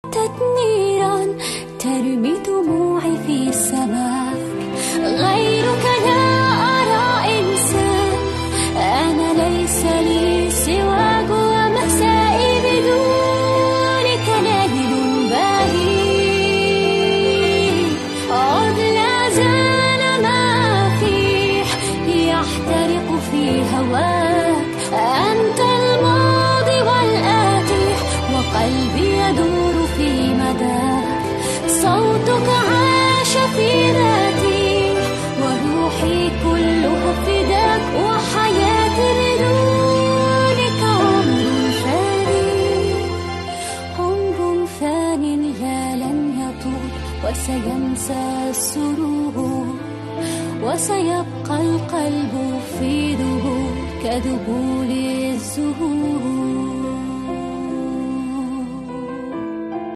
نيران ترمي دموعي في السماء، غيرك لا أرى إنسان، أنا ليس لي سواك ومسائي بدونك ليل باهي، عد لا زال ما فيه يحترق في هواك، أنت الماضي والآتي وقلبي يدور في مداك، صوتك عاش في ذاتي وروحي كلها فداك، وحياتي بدونك عمر فانٍ لا لن يطول، وسينسى السرور، وسيبقى القلب في ذبول كذبول الزهور.